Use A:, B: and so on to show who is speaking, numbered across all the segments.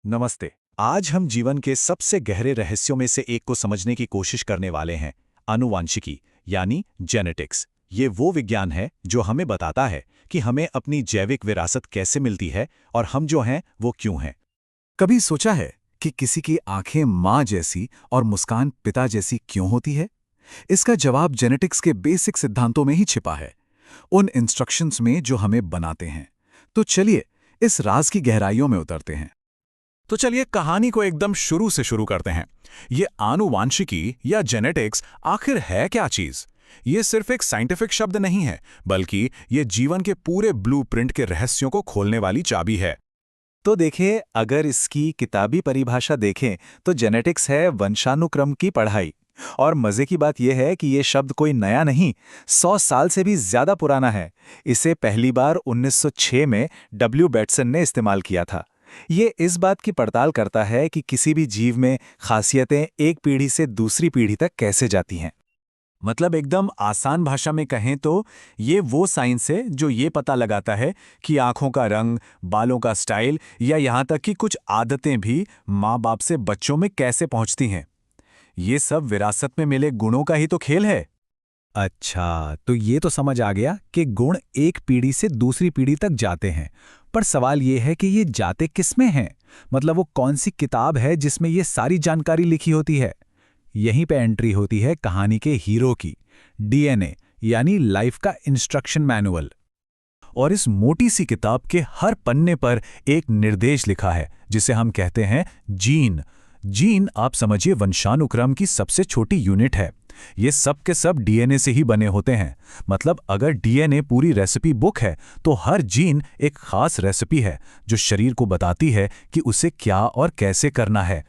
A: नमस्ते। आज हम जीवन के सबसे गहरे रहस्यों में से एक को समझने की कोशिश करने वाले हैं, आनुवांशिकी यानी जेनेटिक्स। ये वो विज्ञान है जो हमें बताता है कि हमें अपनी जैविक विरासत कैसे मिलती है और हम जो हैं वो क्यों हैं।
B: कभी सोचा है कि किसी की आंखें माँ जैसी और मुस्कान पिता जैसी क्यों होती है? इसका जवाब जेनेटिक्स के बेसिक सिद्धांतों में ही छिपा है, उन इंस्ट्रक्शंस में जो हमें बनाते हैं। तो चलिए इस राज की गहराइयों में उतरते हैं।
A: तो चलिए कहानी को एकदम शुरू से शुरू करते हैं। ये आनुवांशिकी या जेनेटिक्स आखिर है क्या चीज? ये सिर्फ एक साइंटिफिक शब्द नहीं है, बल्कि ये जीवन के पूरे ब्लूप्रिंट के रहस्यों को खोलने वाली चाबी है।
B: तो देखिए, अगर इसकी किताबी परिभाषा देखें तो जेनेटिक्स है वंशानुक्रम की पढ़ाई। और मजे की बात यह है कि ये शब्द कोई नया नहीं, 100 साल से भी ज्यादा पुराना है। इसे पहली बार 1906 में डब्ल्यू बेटसन ने इस्तेमाल किया था। ये इस बात की पड़ताल करता है कि किसी भी जीव में खासियतें एक पीढ़ी से दूसरी पीढ़ी तक कैसे जाती हैं।
A: मतलब एकदम आसान भाषा में कहें तो ये वो साइंस है जो ये पता लगाता है कि आंखों का रंग, बालों का स्टाइल या यहाँ तक कि कुछ आदतें भी माँ बाप से बच्चों में कैसे पहुँचती हैं। ये सब विरासत में मिले गुणों का ही तो खेल है।
B: अच्छा, तो ये तो समझ आ गया कि गुण एक पीढ़ी से दूसरी पीढ़ी तक जाते हैं। पर सवाल ये है कि ये जाते किसमें हैं? मतलब वो कौन सी किताब है जिसमें ये सारी जानकारी लिखी होती है? यहीं पे एंट्री होती है कहानी के हीरो की, डीएनए यानी लाइफ का इंस्ट्रक्शन मैनुअल। और इस मोटी सी किताब के हर पन्ने पर एक निर्देश लिखा है जिसे हम कहते हैं जीन। जीन आप समझिए वंशानुक्रम की सबसे छोटी यूनिट है। ये सब के सब डीएनए से ही बने होते हैं। मतलब अगर डीएनए पूरी रेसिपी बुक है तो हर जीन एक खास रेसिपी है जो शरीर को बताती है कि उसे क्या और कैसे करना है।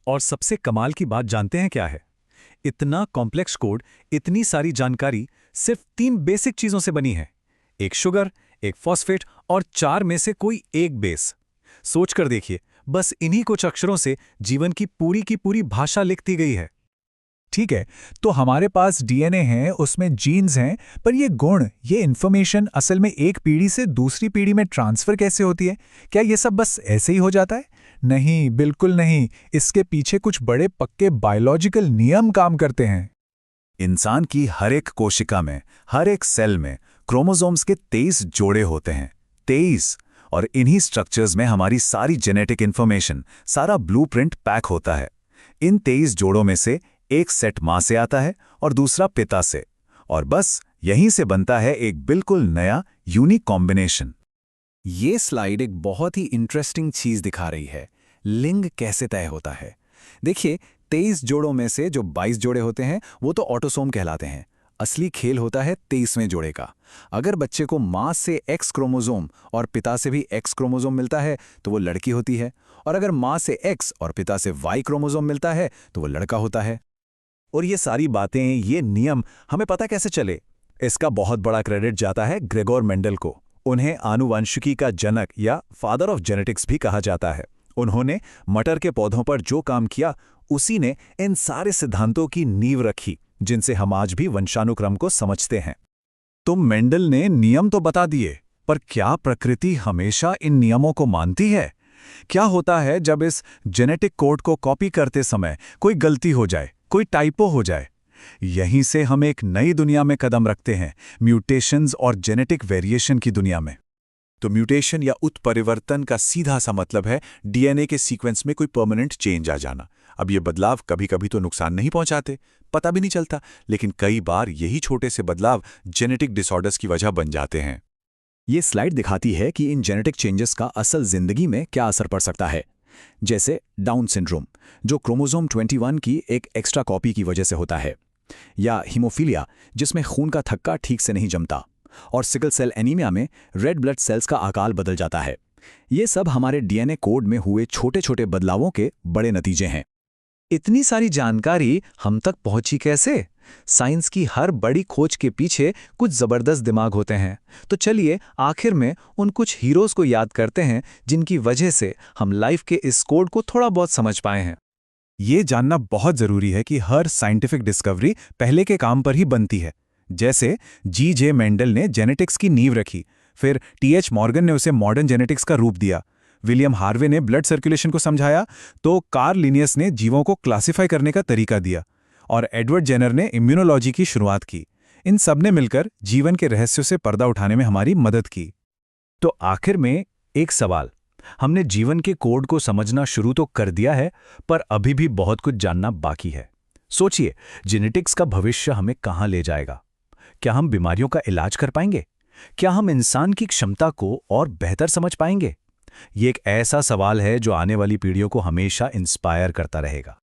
B: और सबसे कमाल की बात जानते हैं क्या है? इतना कॉम्प्लेक्स कोड, इतनी सारी जानकारी सिर्फ 3 बेसिक चीजों से बनी है। एक शुगर, एक फॉस्फेट और 4 में से कोई एक बेस। सोच कर देखिए, बस इन्हीं कुछ अक्षरों से जीवन की पूरी भाषा लिख दी गई है। ठीक है, तो हमारे पास डीएनए है, उसमें जीन्स हैं, पर ये गुण, ये इन्फॉर्मेशन असल में एक पीढ़ी से दूसरी पीढ़ी में ट्रांसफर कैसे होती है? क्या ये सब बस ऐसे ही हो जाता है? नहीं, बिल्कुल नहीं। इसके पीछे कुछ बड़े पक्के बायोलॉजिकल नियम काम करते हैं। इंसान की हर एक कोशिका में, हर एक सेल में क्रोमोसोम्स के 23 जोड़े होते हैं। 23। और इन्हीं स्ट्रक्चर्स में हमारी सारी जेनेटिक इन्फॉर्मेशन, सारा ब्लूप्रिंट पैक होता है। इन 23 जोड़ों में से एक सेट माँ से आता है और दूसरा पिता से, और बस यहीं से बनता है एक बिल्कुल नया यूनिक कॉम्बिनेशन। ये स्लाइड एक बहुत ही इंटरेस्टिंग चीज दिखा रही है, लिंग कैसे तय होता है। देखिए, 23 जोड़ों में से जो 22 जोड़े होते हैं वो तो ऑटोसोम कहलाते हैं। असली खेल होता है 23वें जोड़े का। अगर बच्चे को माँ से एक्स क्रोमोसोम और पिता से भी एक्स क्रोमोसोम मिलता है तो वो लड़की होती है, और अगर माँ से एक्स और पिता से वाई क्रोमोसोम मिलता है तो वो लड़का होता है। और ये सारी बातें, ये नियम हमें पता कैसे चले? इसका बहुत बड़ा क्रेडिट जाता है ग्रेगोर मेंडल को। उन्हें आनुवंशिकी का जनक या फादर ऑफ जेनेटिक्स भी कहा जाता है। उन्होंने मटर के पौधों पर जो काम किया, उसी ने इन सारे सिद्धांतों की नींव रखी जिनसे हम आज भी वंशानुक्रम को समझते हैं। तो मेंडल ने नियम तो बता दिए, पर क्या प्रकृति हमेशा इन नियमों को मानती है? क्या होता है जब इस जेनेटिक कोड को कॉपी करते समय कोई गलती हो जाए, कोई टाइपो हो जाए? यहीं से हम एक नई दुनिया में कदम रखते हैं, म्यूटेशंस और जेनेटिक वेरिएशन की दुनिया में। तो म्यूटेशन या उत्परिवर्तन का सीधा सा मतलब है डीएनए के सीक्वेंस में कोई परमानेंट चेंज आ जाना। अब ये बदलाव कभी कभी तो नुकसान नहीं पहुंचाते, पता भी नहीं चलता, लेकिन कई बार यही छोटे से बदलाव जेनेटिक डिसऑर्डर्स की वजह बन जाते हैं। ये स्लाइड दिखाती है कि इन जेनेटिक चेंजेस का असल जिंदगी में क्या असर पड़ सकता है। जैसे डाउन सिंड्रोम, जो क्रोमोसोम 21 की एक एक्स्ट्रा कॉपी की वजह से होता है, या हीमोफीलिया, जिसमें खून का थक्का ठीक से नहीं जमता, और सिकल सेल एनीमिया में रेड ब्लड सेल्स का आकार बदल जाता है। ये सब हमारे डीएनए कोड में हुए छोटे छोटे बदलावों के बड़े नतीजे हैं। इतनी सारी जानकारी हम तक पहुंची कैसे? साइंस की हर बड़ी खोज के पीछे कुछ जबरदस्त दिमाग होते हैं। तो चलिए आखिर में उन कुछ हीरोज को याद करते हैं जिनकी वजह से हम लाइफ के इस कोड को थोड़ा बहुत समझ पाए हैं। ये जानना बहुत जरूरी है कि हर साइंटिफिक डिस्कवरी पहले के काम पर ही बनती है। जैसे जी.जे. मेंडल ने जेनेटिक्स की नींव रखी, फिर टी.एच. मॉर्गन ने उसे मॉडर्न जेनेटिक्स का रूप दिया, विलियम हार्वे ने ब्लड सर्कुलेशन को समझाया, तो कार्ल लिनियस ने जीवों को क्लासिफाई करने का तरीका दिया, और एडवर्ड जेनर ने इम्यूनोलॉजी की शुरुआत की। इन सब ने मिलकर जीवन के रहस्यों से पर्दा उठाने में हमारी मदद की।
A: तो आखिर में एक सवाल, हमने जीवन के कोड को समझना शुरू तो कर दिया है, पर अभी भी बहुत कुछ जानना बाकी है। सोचिए, जेनेटिक्स का भविष्य हमें कहाँ ले जाएगा? क्या हम बीमारियों का इलाज कर पाएंगे? क्या हम इंसान की क्षमता को और बेहतर समझ पाएंगे? ये एक ऐसा सवाल है जो आने वाली पीढ़ियों को हमेशा इंस्पायर करता रहेगा।